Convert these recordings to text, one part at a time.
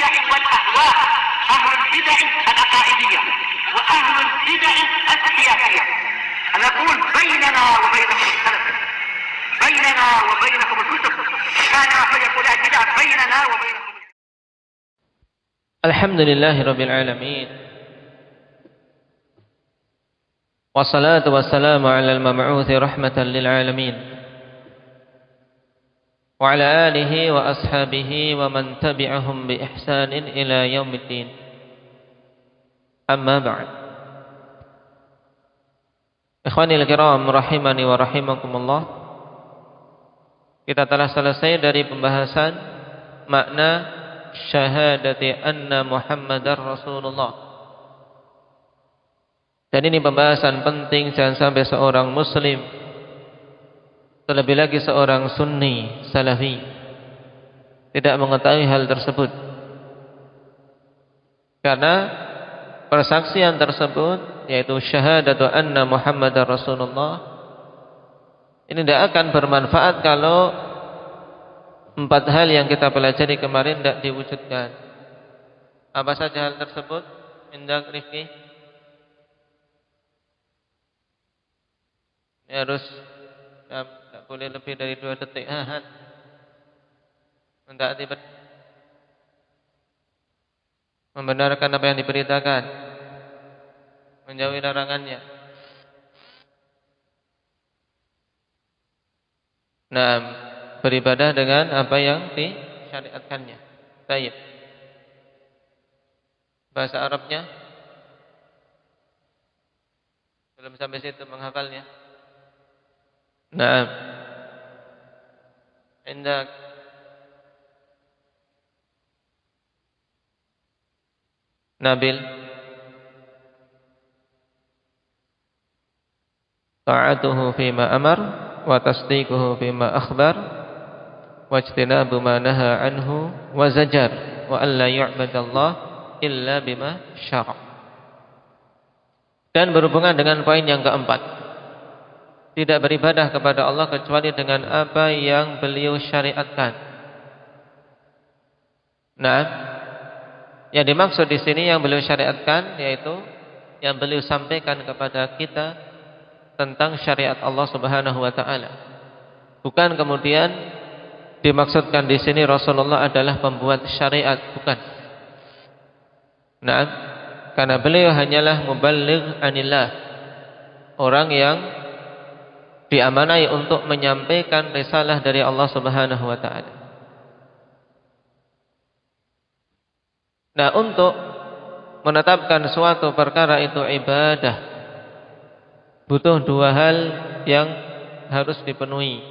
البدع والأهواء، أهل البدع العقائدية وأهل البدع السياسية. نقول بيننا وبينكم السلف، بيننا وبينكم الكتب، كان فيقول البدع بيننا وبينكم. الحمد لله رب العالمين، والصلاة والسلام على المبعوث رحمة للعالمين، وعلى آله وأصحابه ومن تبعهم بإحسان إلى يوم الدين. أما بعد. Ikhwanil kiram rahimani wa rahimakumullah. Kita telah selesai dari pembahasan makna syahadati anna Muhammadar Rasulullah. Dan ini pembahasan penting, jangan sampai seorang muslim, terlebih lagi seorang sunni salafi, tidak mengetahui hal tersebut. Karena persaksian tersebut, yaitu syahadatu anna Muhammadar Rasulullah, ini tidak akan bermanfaat kalau 4 hal yang kita pelajari kemarin tidak diwujudkan. Apa saja hal tersebut? Indah Rifki? Ya, harus tidak boleh lebih dari 2 detik. Tidak membenarkan apa yang diberitakan, menjauhi larangannya. Nah, beribadah dengan apa yang disyariatkannya. Baik. Bahasa Arabnya belum sampai situ menghafalnya. Nah, indak Nabil, ta'atuhu fima amar wa tasdiquhu fima akhbar wa ijtinabu ma naha anhu wa zajar wa alla yu'badallah illa bima syara'. Dan berhubungan dengan poin yang keempat, tidak beribadah kepada Allah kecuali dengan apa yang beliau syariatkan. Nah, yang dimaksud di sini yang beliau syariatkan, yaitu yang beliau sampaikan kepada kita tentang syariat Allah Subhanahu wa taala. Bukan kemudian dimaksudkan di sini Rasulullah adalah pembuat syariat, bukan. Nah, karena beliau hanyalah muballigh anillah, orang yang diamanai untuk menyampaikan risalah dari Allah Subhanahu wa taala. Nah, untuk menetapkan suatu perkara itu ibadah, butuh 2 hal yang harus dipenuhi.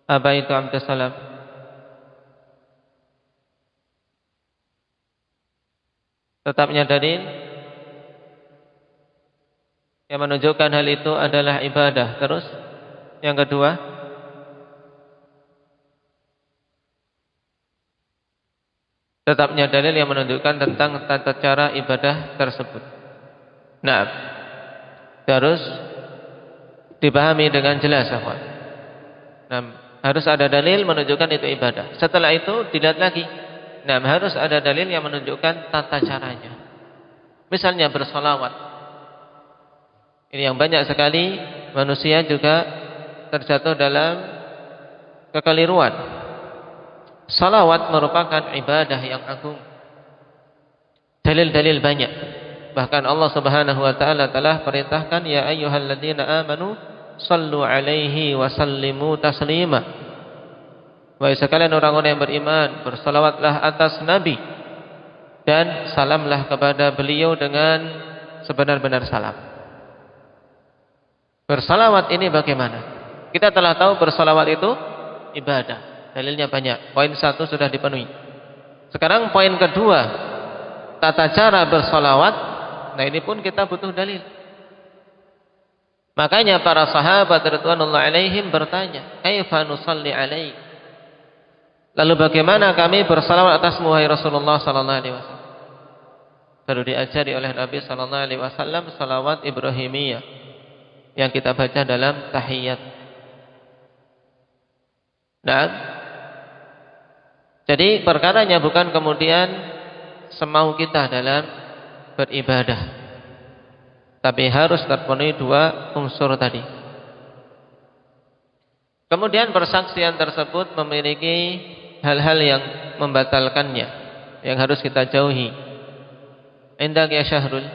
Apa itu Abdus Salam? Tetapnya dalil yang menunjukkan hal itu adalah ibadah. Terus yang kedua, tetapnya dalil yang menunjukkan tentang tata cara ibadah tersebut. Nah, harus dipahami dengan jelas, akhwan. Nah, harus ada dalil menunjukkan itu ibadah. Setelah itu dilihat lagi. Nah, harus ada dalil yang menunjukkan tata caranya. Misalnya bersolawat. Ini yang banyak sekali manusia juga terjatuh dalam kekeliruan. Salawat merupakan ibadah yang agung. Dalil-dalil banyak. Bahkan Allah Subhanahu wa taala telah perintahkan, ya ayyuhalladzina amanu sallu alaihi wa sallimu taslima. Wahai sekalian orang-orang yang beriman, bersalawatlah atas Nabi dan salamlah kepada beliau dengan sebenar-benar salam. Bersalawat ini bagaimana? Kita telah tahu bersalawat itu ibadah. Dalilnya banyak. Poin 1 sudah dipenuhi. Sekarang poin kedua, tata cara bersalawat. Nah, ini pun kita butuh dalil. Makanya para sahabat radhiyallahu alaihim bertanya, "Kaifa nusalli alaik?" Lalu bagaimana kami bersalawat atasmu wahai Rasulullah sallallahu alaihi wasallam? Baru diajari oleh Nabi sallallahu alaihi wasallam salawat Ibrahimiyah yang kita baca dalam tahiyat. Nah, Jadi perkaranya bukan kemudian semau kita dalam beribadah, tapi harus terpenuhi dua unsur tadi. Kemudian persaksian tersebut memiliki hal-hal yang membatalkannya, yang harus kita jauhi. Indak ya Syahrul,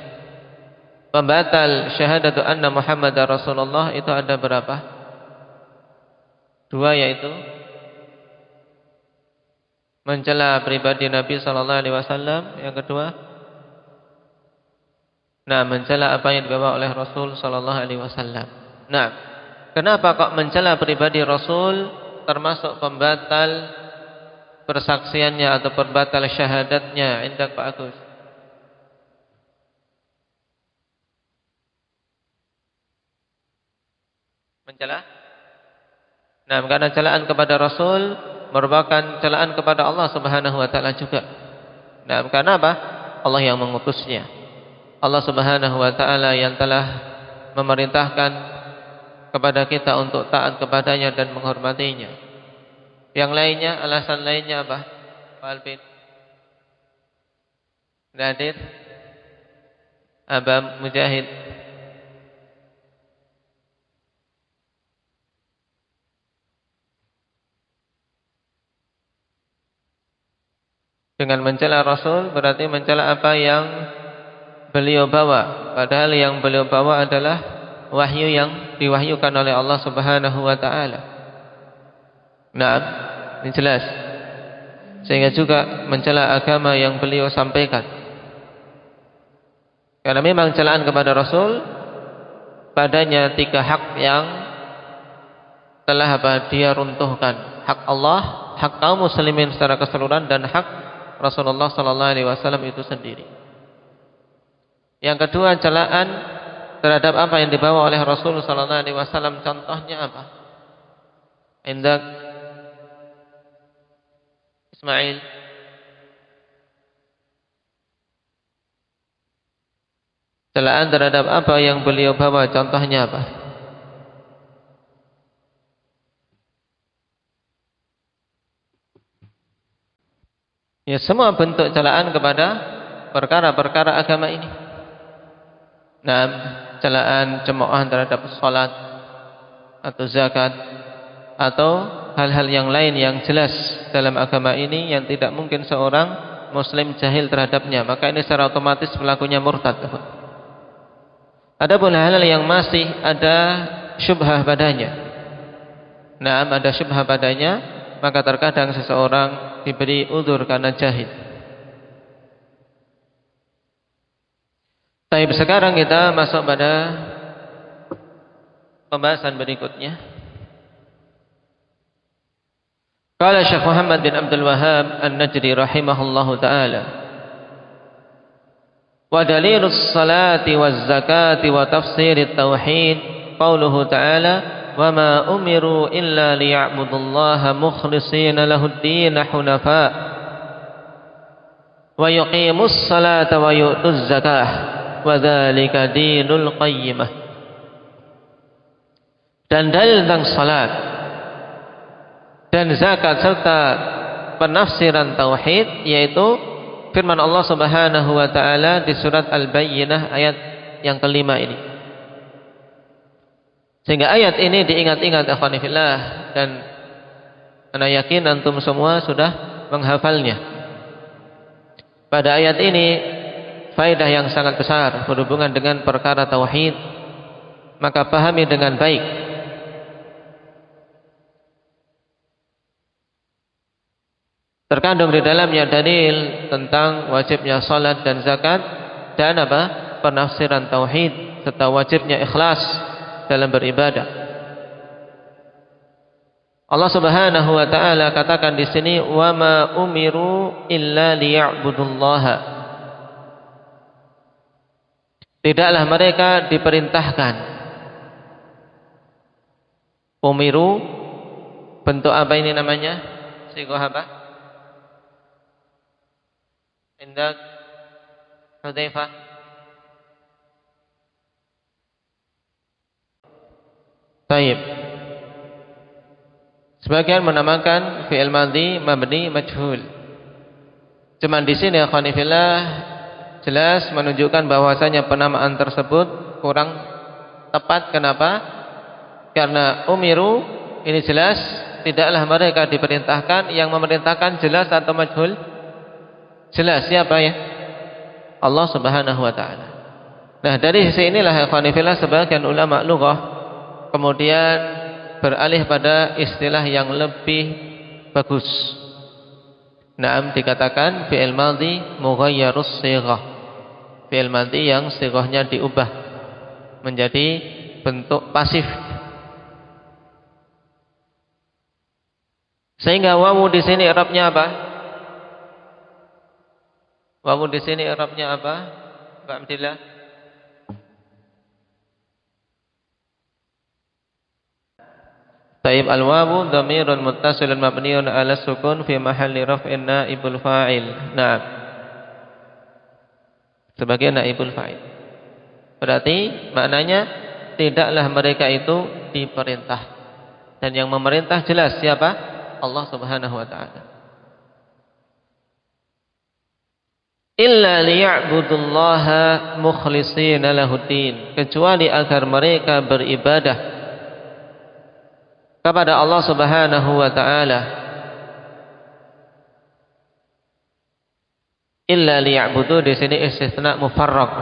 pembatal syahadatu anna Muhammadar Rasulullah itu ada berapa? Dua, yaitu mencela pribadi Nabi sallallahu alaihi wasallam, yang kedua mencela apa yang dibawa oleh Rasul sallallahu alaihi wasallam. Kenapa kok mencela pribadi Rasul termasuk pembatal persaksiannya atau pembatal syahadatnya? Indak Pak Agus. Mencela? Karena celaan kepada Rasul merupakan celaan kepada Allah Subhanahu wa taala juga. Karena apa? Allah yang mengutusnya. Allah Subhanahu wa taala yang telah memerintahkan kepada kita untuk taat kepadanya dan menghormatinya. Yang lainnya, alasan lainnya apa? Pak Alvin. Hadir? Aba Mujahid. Dengan mencela Rasul berarti mencela apa yang beliau bawa, padahal yang beliau bawa adalah wahyu yang diwahyukan oleh Allah Subhanahu wa taala. Ini jelas. Sehingga juga mencela agama yang beliau sampaikan. Karena memang celaan kepada Rasul padanya 3 hak yang telah dia runtuhkan. Hak Allah, hak kaum muslimin secara keseluruhan, dan hak Rasulullah sallallahu alaihi wasallam itu sendiri. Yang kedua, celaan terhadap apa yang dibawa oleh Rasul sallallahu alaihi wasallam. Contohnya apa? Indak Ismail. Celaan terhadap apa yang beliau bawa, contohnya apa? Ya, semua bentuk celaan kepada perkara-perkara agama ini. Celaan cemoohan terhadap salat atau zakat atau hal-hal yang lain yang jelas dalam agama ini yang tidak mungkin seorang muslim jahil terhadapnya, maka ini secara otomatis pelakunya murtad. Adapun hal-hal yang masih ada syubhah padanya, ada syubhah padanya, maka terkadang seseorang diberi udzur karena jahil. Baik, sekarang kita masuk pada pembahasan berikutnya. Qala Syekh Muhammad bin Abdul Wahhab An-Najdi rahimahullahu taala, wa dalilus salati waz zakati wa tafsirit tauhid qauluhu ta'ala wa ma umiru illa liya'budullaha mukhlishina lahud-din hunafa wa yuqimus salata wa yu'tuz zakah wa dzalika dinul qayyimah. Dan dalil tentang salat dan zakat serta penafsiran tauhid, yaitu firman Allah Subhanahu wa taala di surat Al-Bayyinah ayat yang kelima ini. Sehingga ayat ini diingat-ingat akhwani fillah, dan ana yakin antum semua sudah menghafalnya. Pada ayat ini faedah yang sangat besar berhubungan dengan perkara tauhid, maka pahami dengan baik. Terkandung di dalamnya dalil tentang wajibnya salat dan zakat, dan penafsiran tauhid serta wajibnya ikhlas dalam beribadah. Allah Subhanahu wa taala katakan di sini, wa ma umiru illa liya'budullaha. Tidaklah mereka diperintahkan. Umiru bentuk apa ini namanya? Sighah apa? Indak Hudzaifah. Baik. Sebagian menamakan fi'il madhi mabni majhul. Cuman di sini akhwani fillah jelas menunjukkan bahwasanya penamaan tersebut kurang tepat. Kenapa? Karena umiru ini jelas tidaklah mereka diperintahkan. Yang memerintahkan jelas atau majhul? Jelas. Siapa ya? Allah Subhanahu wa taala. Nah, dari sisi inilah akhwani fillah sebagian ulama lughah kemudian beralih pada istilah yang lebih bagus. Naam, dikatakan fi'il madhi mughayyarus shighah. Fi'il madhi yang shighahnya diubah menjadi bentuk pasif. Sehingga wawu di sini i'rabnya apa? Wawu di sini i'rabnya apa? Pak Abdillah. Taib al-wawu dhamirun muttasilun mabniun 'ala sukun fi mahalli raf'in naibul fa'il. Nah, sebagai naibul fa'il. Berarti maknanya tidaklah mereka itu diperintah. Dan yang memerintah jelas siapa? Allah Subhanahu wa taala. Illa liya'budullaha mukhlishina lahuddin, kecuali agar mereka beribadah kepada Allah Subhanahu wa taala. Illa liya'budu di sini istisna mufarraq.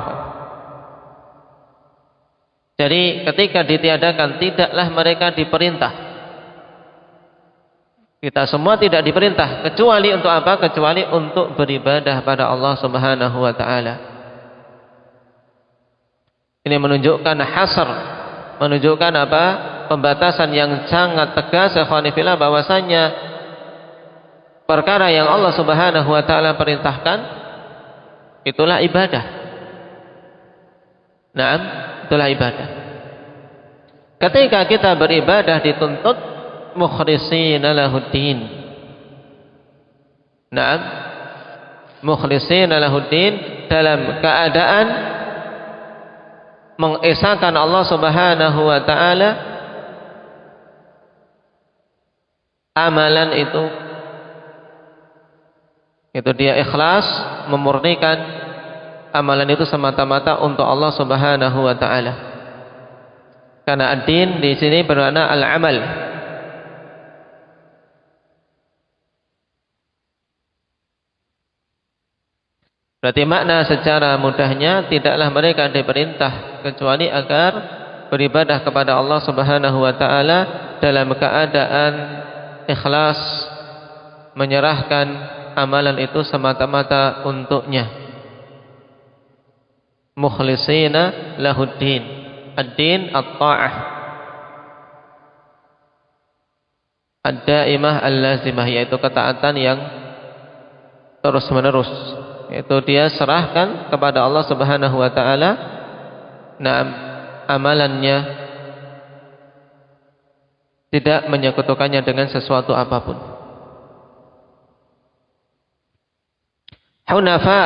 Jadi ketika ditiadakan tidaklah mereka diperintah. Kita semua tidak diperintah kecuali untuk apa? Kecuali untuk beribadah pada Allah Subhanahu wa taala. Ini menunjukkan hasr, menunjukkan apa? Pembatasan yang sangat tegas ikhwani fillah bahwasanya perkara yang Allah Subhanahu wa taala perintahkan itulah ibadah. Naam, itulah ibadah. Ketika kita beribadah dituntut mukhlishina lahuddin. Naam, mukhlishina lahuddin dalam keadaan mengesahkan Allah Subhanahu wa taala. Amalan itu dia ikhlas, memurnikan amalan itu semata-mata untuk Allah Subhanahu wa taala. Karena ad-din di sini bermakna al-amal. Berarti makna secara mudahnya tidaklah mereka diperintah kecuali agar beribadah kepada Allah Subhanahu wa taala dalam keadaan ikhlas, menyerahkan amalan itu semata-mata untuknya. Mukhlishina lahuddin. Ad-din at-ta'ah. Ad-daimah al-lazimah, yaitu ketaatan yang terus-menerus. Yaitu dia serahkan kepada Allah Subhanahu wa taala amalannya, tidak menyekutukannya dengan sesuatu apapun. Hunafa,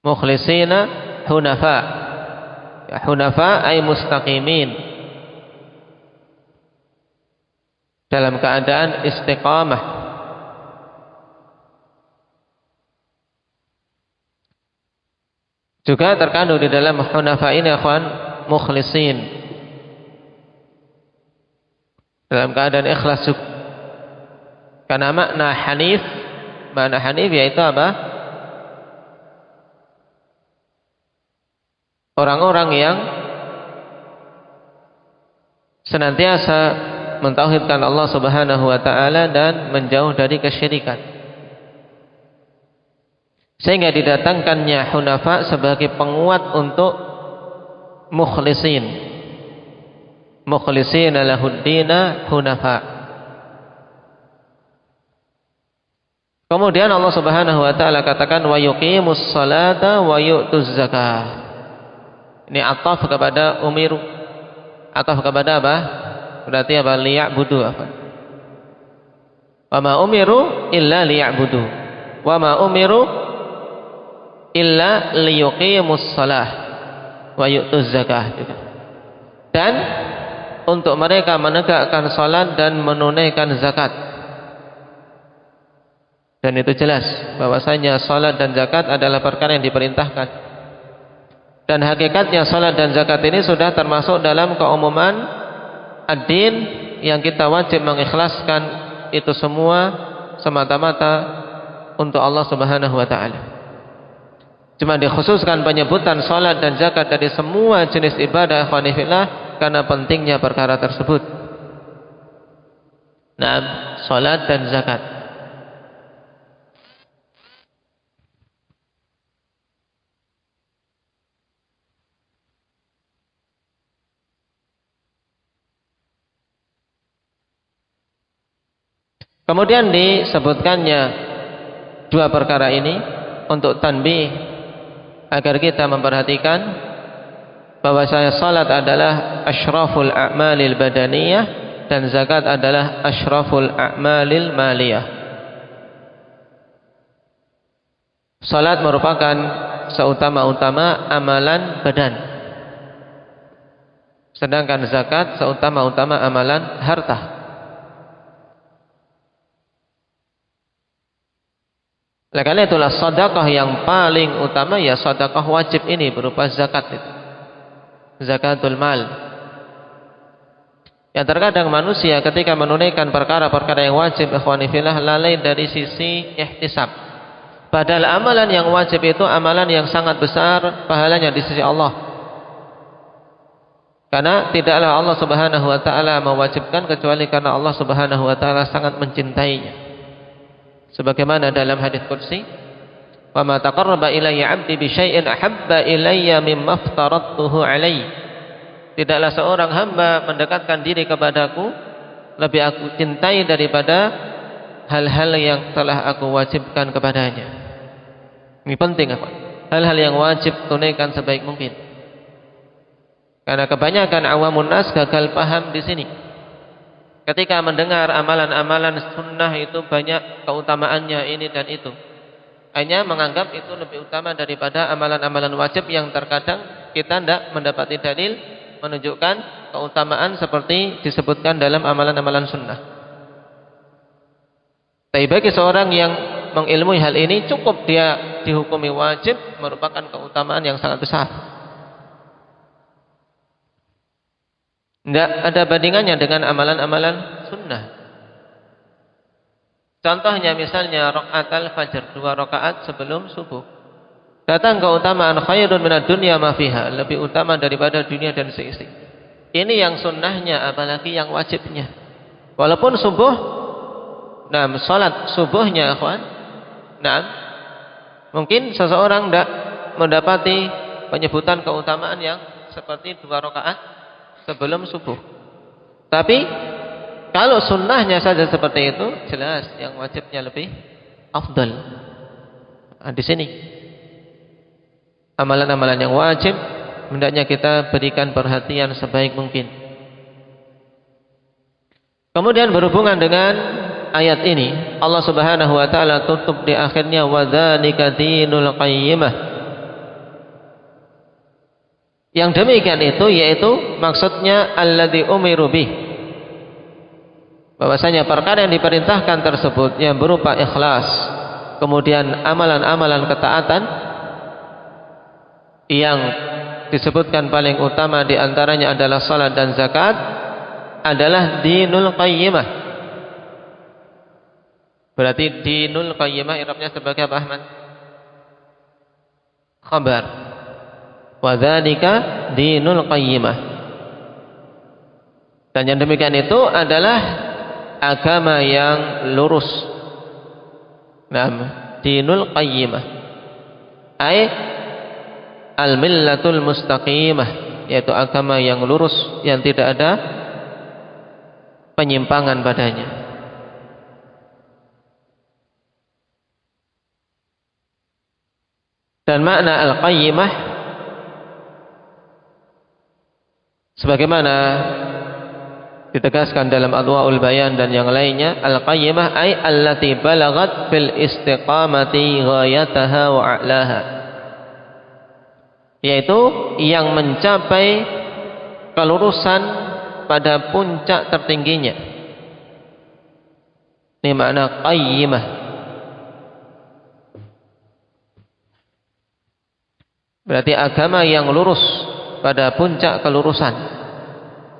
mukhlishina hunafa. Ya, hunafa ay mustaqimin, dalam keadaan istiqamah. Juga terkandung di dalam hunafa ini akhwan mukhlisin, dalam keadaan ikhlas. Karena makna hanif yaitu apa? Orang-orang yang senantiasa mentauhidkan Allah Subhanahu wa taala dan menjauh dari kesyirikan. Sehingga didatangkannya hunafa sebagai penguat untuk mukhlisin. Mukhlisina lahuddina hunafa. Kemudian Allah Subhanahu wa taala katakan wa yuqimus salata wa yu'tuz zakah. Ini ataf kepada umiru. Ataf kepada apa? Berarti apa? Liya'budu apa? Wa ma umiru illa liya'budu. Wa ma umiru illa liyuqimus shalah wa yu'tuz zakah. dan untuk mereka menegakkan salat dan menunaikan zakat. Dan itu jelas bahwasanya salat dan zakat adalah perkara yang diperintahkan. Dan hakikatnya salat dan zakat ini sudah termasuk dalam keumuman ad-din yang kita wajib mengikhlaskan itu semua semata-mata untuk Allah Subhanahu wa taala. Cuma dikhususkan penyebutan salat dan zakat dari semua jenis ibadah ikhwani fillah karena pentingnya perkara tersebut. Nah, salat dan zakat. Kemudian disebutkannya dua perkara ini untuk tanbih agar kita memperhatikan bahwasanya salat adalah asyraful a'malil badaniyah dan zakat adalah asyraful a'malil maliyah. Salat merupakan seutama-utama amalan badan, sedangkan zakat seutama-utama amalan harta. Oleh karena itulah sedekah yang paling utama ya sedekah wajib ini berupa zakat itu. Zakatul mal. Yang terkadang manusia ketika menunaikan perkara-perkara yang wajib ikhwani fillah lalai dari sisi ihtisab. Padahal amalan yang wajib itu amalan yang sangat besar pahalanya di sisi Allah. Karena tidaklah Allah Subhanahu wa taala mewajibkan kecuali karena Allah Subhanahu wa taala sangat mencintainya. Sebagaimana dalam hadis qudsi, "Wa ma taqarraba ilayya 'abdi bi syai'in ahabba ilayya mimma aftaradtuhu 'alaihi." Tidaklah seorang hamba mendekatkan diri kepadaku lebih aku cintai daripada hal-hal yang telah aku wajibkan kepadanya. Ini penting apa? Hal-hal yang wajib tunaikan sebaik mungkin. Karena kebanyakan awamun nas gagal paham di sini. Ketika mendengar amalan-amalan sunnah itu banyak keutamaannya ini dan itu, hanya menganggap itu lebih utama daripada amalan-amalan wajib yang terkadang kita tidak mendapati dalil menunjukkan keutamaan seperti disebutkan dalam amalan-amalan sunnah. Tapi bagi seorang yang mengilmui hal ini, cukup dia dihukumi wajib merupakan keutamaan yang sangat besar. Tidak ada bandingannya dengan amalan-amalan sunnah. Contohnya misalnya rakaat al-fajr, 2 rakaat sebelum subuh. Datang keutamaan khairun minad dunya ma fiha, lebih utama daripada dunia dan seisi. Ini yang sunnahnya, apalagi yang wajibnya. Walaupun subuh, nah salat subuhnya akhwan, nah mungkin seseorang tidak mendapati penyebutan keutamaan yang seperti 2 rakaat sebelum subuh. Tapi kalau sunnahnya saja seperti itu, jelas yang wajibnya lebih afdal. Nah, di sini amalan-amalan yang wajib hendaknya kita berikan perhatian sebaik mungkin. Kemudian berhubungan dengan ayat ini, Allah Subhanahu wa taala tutup di akhirnya wa dzalika dinul qayyimah. Yang demikian itu yaitu maksudnya alladzi umiru bih. Bahwasanya perkara yang diperintahkan tersebut yang berupa ikhlas, kemudian amalan-amalan ketaatan yang disebutkan paling utama di antaranya adalah salat dan zakat adalah dinul qayyimah. Berarti dinul qayyimah i'rabnya sebagai apa Ahmad? Khabar. Wa dzalika dinul qayyimah. Dan yang demikian itu adalah agama yang lurus. Nah, dinul qayyimah ay al-millatul mustaqimah, yaitu agama yang lurus yang tidak ada penyimpangan padanya. Dan makna al-qayyimah sebagaimana ditegaskan dalam Adwaul Bayan dan yang lainnya, al-qayyimah ay allati balagat fil istiqamati ghayataha wa a'laha, yaitu yang mencapai kelurusan pada puncak tertingginya. Ini makna qayyimah. Berarti agama yang lurus pada puncak kelurusan.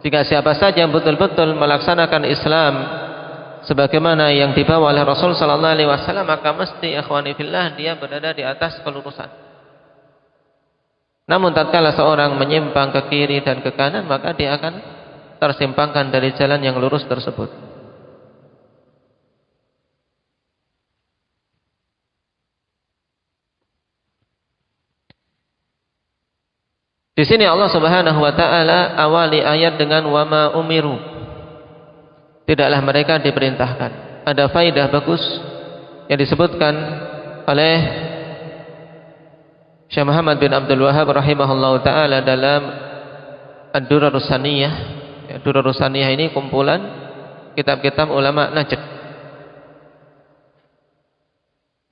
Jika siapa saja yang betul-betul melaksanakan Islam sebagaimana yang dibawa oleh Rasul sallallahu alaihi wasallam, maka mesti ikhwani fillah dia berada di atas kelurusan. Namun tatkala seorang menyimpang ke kiri dan ke kanan, maka dia akan tersimpangkan dari jalan yang lurus tersebut. Di sini Allah Subhanahu wa taala awali ayat dengan wa ma umiru. Tidaklah mereka diperintahkan. Ada faidah bagus yang disebutkan oleh Syekh Muhammad bin Abdul Wahhab rahimahullahu taala dalam Ad-Durarus Saniyah. Ad-Durarus Saniyah ini kumpulan kitab-kitab ulama Najd.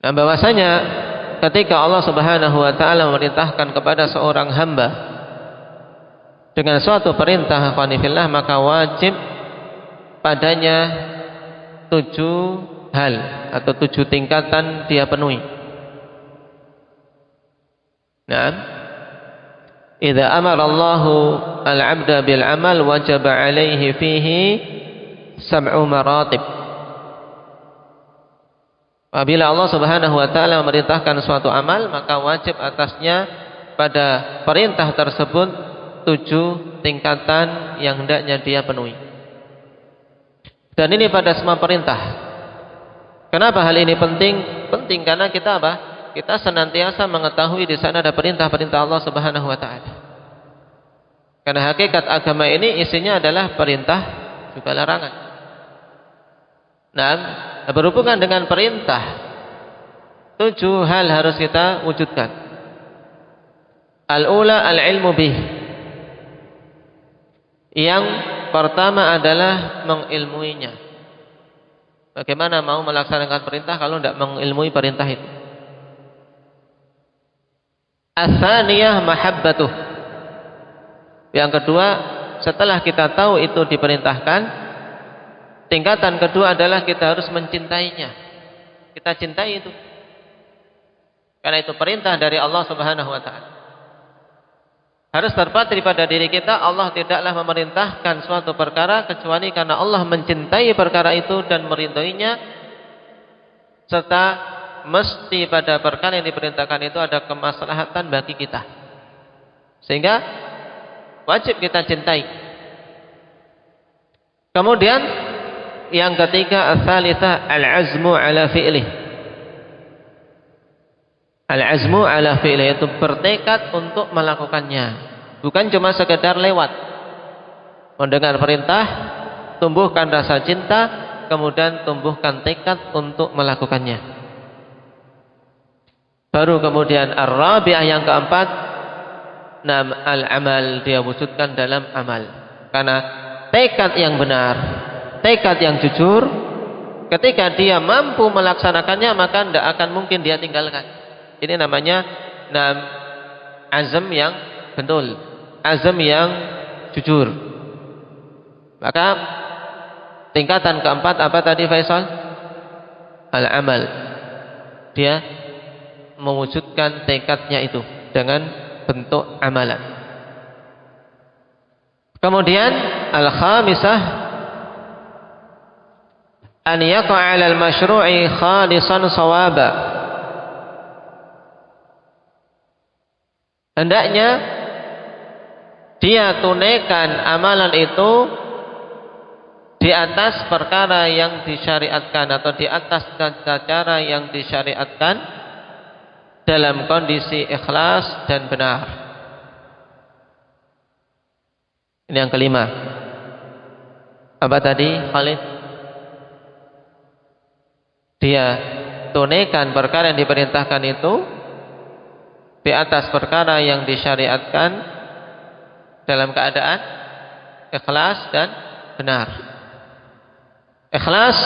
Nah, bahwasanya ketika Allah Subhanahu wa taala memerintahkan kepada seorang hamba dengan suatu perintah qanifillah, maka wajib padanya 7 hal atau 7 tingkatan dia penuhi. Nah, idza amara Allahu al-'abda bil 'amal wajaba 'alaihi fihi 7 maratib. Apabila Allah Subhanahu wa taala memerintahkan suatu amal, maka wajib atasnya pada perintah tersebut 7 tingkatan yang hendaknya dia penuhi. Dan ini pada semua perintah. Kenapa hal ini penting? Penting karena kita apa? Kita senantiasa mengetahui di sana ada perintah-perintah Allah Subhanahu wa taala. Karena hakikat agama ini isinya adalah perintah juga larangan. Nah, berhubungan dengan perintah, 7 hal harus kita wujudkan. Al-ula al-ilmu bih. Yang pertama adalah mengilmuinya. Bagaimana mau melaksanakan perintah kalau tidak mengilmui perintah itu? Ats-tsaniyah mahabbatuh. Yang kedua, setelah kita tahu itu diperintahkan, tingkatan kedua adalah kita harus mencintainya. Kita cintai itu. Karena itu perintah dari Allah Subhanahu wa taala. Harus terpatri pada diri kita, Allah tidaklah memerintahkan suatu perkara kecuali karena Allah mencintai perkara itu dan meridhoinya, serta mesti pada perkara yang diperintahkan itu ada kemaslahatan bagi kita, sehingga wajib kita cintai. Kemudian yang ketiga, ats-tsalitsah al-'azmu 'ala fi'lih. Al-'azmu 'ala fi'lih itu bertekad untuk melakukannya. Bukan cuma sekedar lewat. Mendengar perintah, tumbuhkan rasa cinta, kemudian tumbuhkan tekad untuk melakukannya. Baru kemudian ar-rabi'ah yang keempat, al-amal, dia wujudkan dalam amal. Karena tekad yang benar, tekad yang jujur, ketika dia mampu melaksanakannya, maka tidak akan mungkin dia tinggalkan. Ini namanya azam yang betul, azam yang jujur. Maka tingkatan keempat apa tadi Faisal? Al-amal. Dia mewujudkan tekadnya itu dengan bentuk amalan. Kemudian al-khamisah an yaqa'a 'alal masyru'i khalisan shawaba. Hendaknya dia tunaikan amalan itu di atas perkara yang disyariatkan atau di atas cara yang disyariatkan dalam kondisi ikhlas dan benar. Ini yang kelima. Apa tadi Khalid? Dia tunaikan perkara yang diperintahkan itu di atas perkara yang disyariatkan dalam keadaan ikhlas dan benar. Ikhlas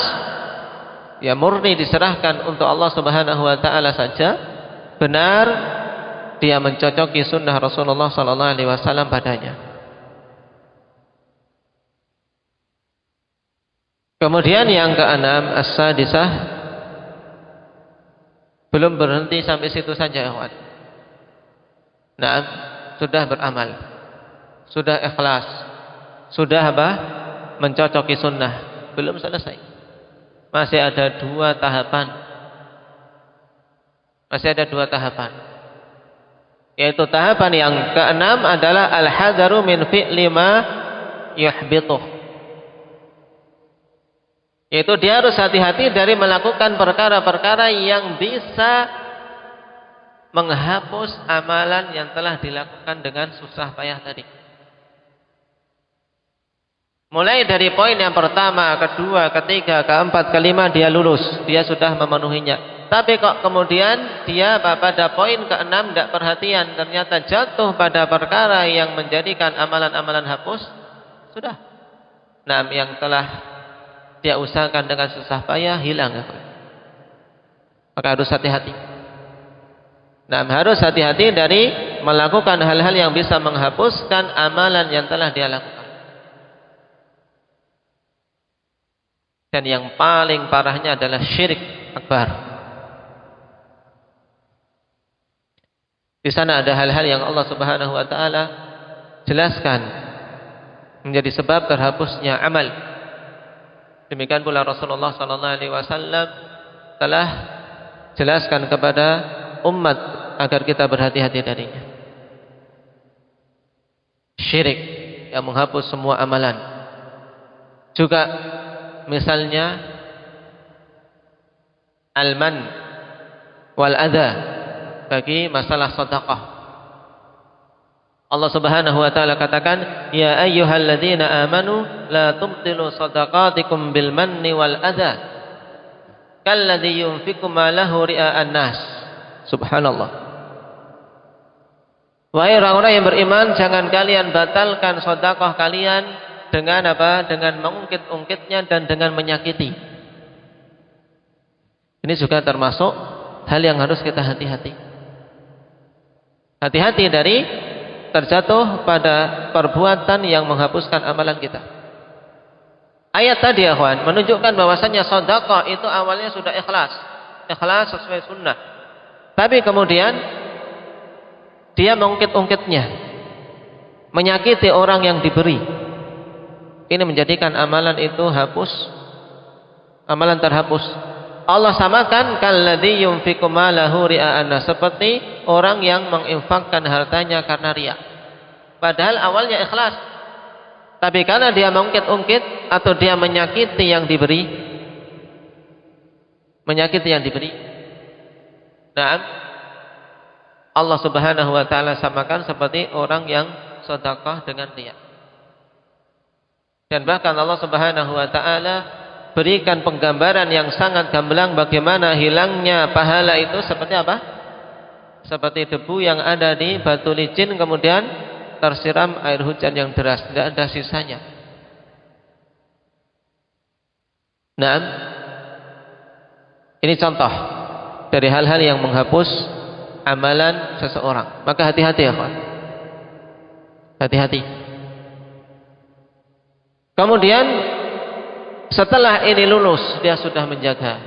ya murni diserahkan untuk Allah Subhanahu wa taala saja. Benar dia mencocoki sunnah Rasulullah sallallahu alaihi wasallam padanya. Kemudian yang keenam, as-sadisah, belum berhenti sampai situ saja, ikhwan. Nah, sudah beramal, sudah ikhlas, sudah apa? Mencocoki sunnah, belum selesai. Masih ada dua tahapan. Masih ada dua tahapan. Yaitu tahapan yang keenam adalah al-hadaru min fi'li ma yuhbituh. Yaitu dia harus hati-hati dari melakukan perkara-perkara yang bisa menghapus amalan yang telah dilakukan dengan susah payah tadi. Mulai dari poin yang pertama, kedua, ketiga, keempat, kelima dia lulus, dia sudah memenuhinya. Tapi kok kemudian dia pada poin keenam tidak perhatian, ternyata jatuh pada perkara yang menjadikan amalan-amalan hapus, sudah. Nah, yang telah dia usahakan dengan susah payah hilang. Maka harus hati-hati. Nah, harus hati-hati dari melakukan hal-hal yang bisa menghapuskan amalan yang telah dia lakukan. Dan yang paling parahnya adalah syirik akbar. Di sana ada hal-hal yang Allah Subhanahu wa taala jelaskan menjadi sebab terhapusnya amal. Demikian pula Rasulullah sallallahu alaihi wasallam telah jelaskan kepada umat agar kita berhati-hati darinya. Syirik yang menghapus semua amalan. Juga misalnya al-man wal adha bagi masalah sedekah. Allah Subhanahu wa taala katakan, "Ya ayyuhalladzina amanu la tubtilu shadaqatikum bil manni wal adha kalladzi yunfiqu malahu ria'an nas." Subhanallah. Wahai orang-orang yang beriman, jangan kalian batalkan sedekah kalian dengan apa? Dengan mengungkit-ungkitnya dan dengan menyakiti. Ini juga termasuk hal yang harus kita hati-hati. Hati-hati dari terjatuh pada perbuatan yang menghapuskan amalan kita. Ayat tadi ya kawan menunjukkan bahwasanya sedekah itu awalnya sudah ikhlas. Ikhlas sesuai sunnah. Tapi kemudian dia mengungkit-ungkitnya. Menyakiti orang yang diberi. Ini menjadikan amalan itu hapus. Amalan terhapus. Allah samakan kalladzi yunfiqu malahu ria'an nas, seperti orang yang menginfakkan hartanya karena riya. Padahal awalnya ikhlas. Tapi karena dia mengungkit-ungkit atau dia menyakiti yang diberi. Menyakiti yang diberi. Nah, Allah Subhanahu wa taala samakan seperti orang yang sedekah dengan riya. Dan bahkan Allah Subhanahu wa taala berikan penggambaran yang sangat gamblang bagaimana hilangnya pahala itu seperti apa? Seperti debu yang ada di batu licin kemudian tersiram air hujan yang deras, tidak ada sisanya. Nah, ini contoh dari hal-hal yang menghapus amalan seseorang. Maka hati-hati ya kawan. Hati-hati. Kemudian setelah ini lulus, dia sudah menjaga.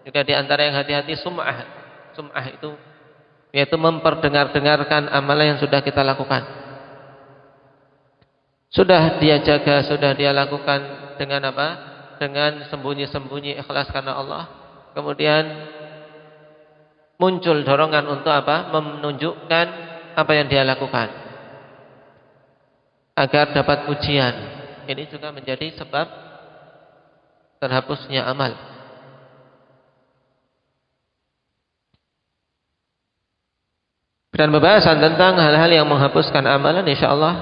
Juga di antara yang hati-hati sum'ah. Sum'ah itu yaitu memperdengar-dengarkan amalan yang sudah kita lakukan. Sudah dia jaga, sudah dia lakukan dengan apa? Dengan sembunyi-sembunyi ikhlas karena Allah. Kemudian muncul dorongan untuk apa? Menunjukkan apa yang dia lakukan agar dapat pujian. Ini juga menjadi sebab terhapusnya amal. Dan pembahasan tentang hal-hal yang menghapuskan amalan insyaallah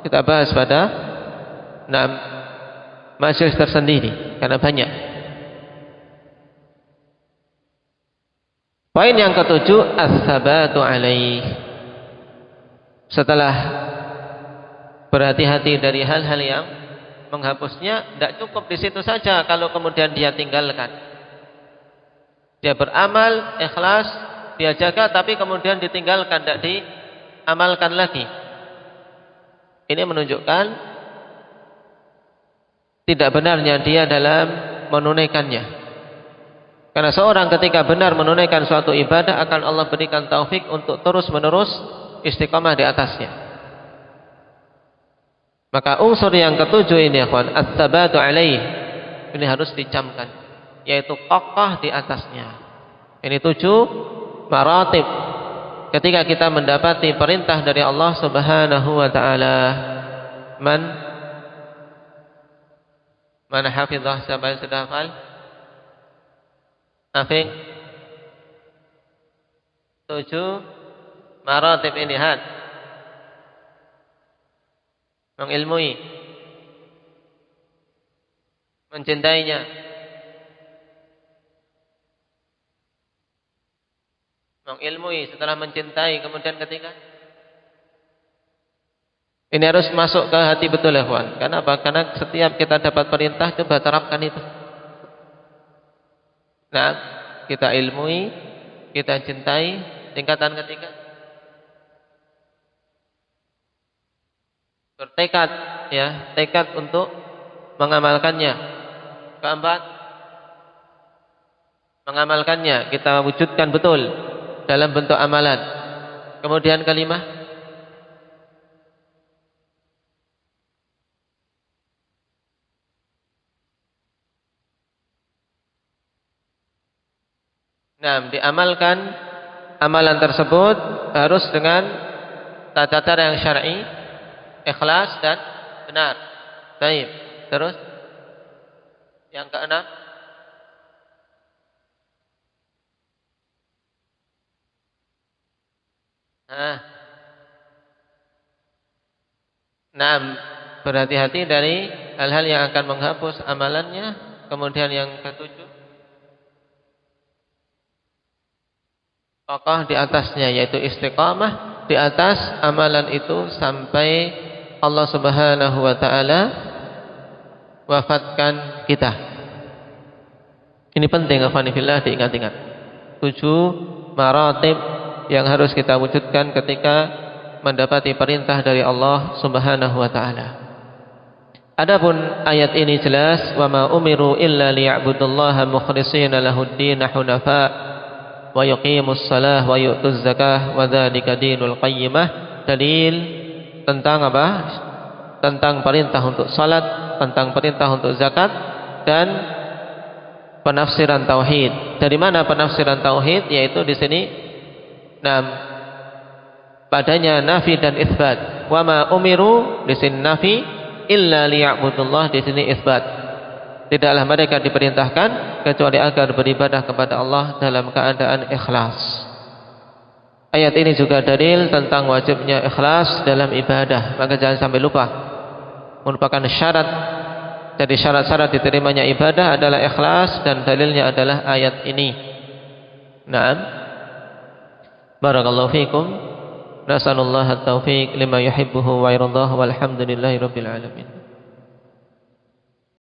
kita bahas pada 6 majelis tersendiri karena banyak. Poin yang ketujuh, as-sabatu alaih. Setelah berhati-hati dari hal-hal yang menghapusnya, tidak cukup di situ saja kalau kemudian dia tinggalkan. Dia beramal, ikhlas, dia jaga, tapi kemudian ditinggalkan, tidak diamalkan lagi. Ini menunjukkan tidak benarnya dia dalam menunaikannya. Karena seorang ketika benar menunaikan suatu ibadah akan Allah berikan taufik untuk terus-menerus istiqamah di atasnya. Maka unsur yang ketujuh ini ya kawan, at-tabatu alaih, ini harus dicamkan, yaitu kokoh di atasnya. Ini 7 maratib ketika kita mendapati perintah dari Allah Subhanahu wa taala. Man hafizah, siapa yang sudah hafal? Afiq 7 maratib ini mengilmui, mencintainya, mengilmui setelah mencintai, kemudian ketiga ini harus masuk ke hati betul ya kawan. Karena apa? Karena setiap kita dapat perintah coba terapkan itu. Nah, kita ilmui, kita cintai. Tingkatan ketiga, bertekad, ya, tekad untuk mengamalkannya. Keempat, mengamalkannya, kita wujudkan betul dalam bentuk amalan. Kemudian kelima, diamalkan amalan tersebut harus dengan tata cara yang syar'i, ikhlas dan benar. Baik. Terus yang keenam, berhati-hati dari hal-hal yang akan menghapus amalannya. Kemudian yang ketujuh, kokoh di atasnya, yaitu istiqamah di atas amalan itu sampai Allah Subhanahu wa taala wafatkan kita. Ini penting akhwani fillah diingat-ingat. 7 maratib yang harus kita wujudkan ketika mendapati perintah dari Allah Subhanahu wa taala. Adapun ayat ini jelas, wa ma umiru illa liya'budullaha mukhlishina lahud-din hunafa wa yuqimus shalah wa yu'tuz zakah wa dzalika dinul qayyimah. Dalil tentang apa? Tentang perintah untuk salat, tentang perintah untuk zakat, dan penafsiran tauhid. Dari mana penafsiran tauhid? Yaitu di sini padanya nafi dan isbat. Wa ma umiru di sini nafi, illa liya'budullah di sini isbat. Tidaklah mereka diperintahkan kecuali agar beribadah kepada Allah dalam keadaan ikhlas. Ayat ini juga dalil tentang wajibnya ikhlas dalam ibadah. Maka jangan sampai lupa, merupakan syarat. Jadi syarat-syarat diterimanya ibadah adalah ikhlas, dan dalilnya adalah ayat ini. Naam. Barakallahu fikum. Nasallallahu at-taufiq lima yuhibbuhu wa yardah, walhamdulillahi rabbil alamin.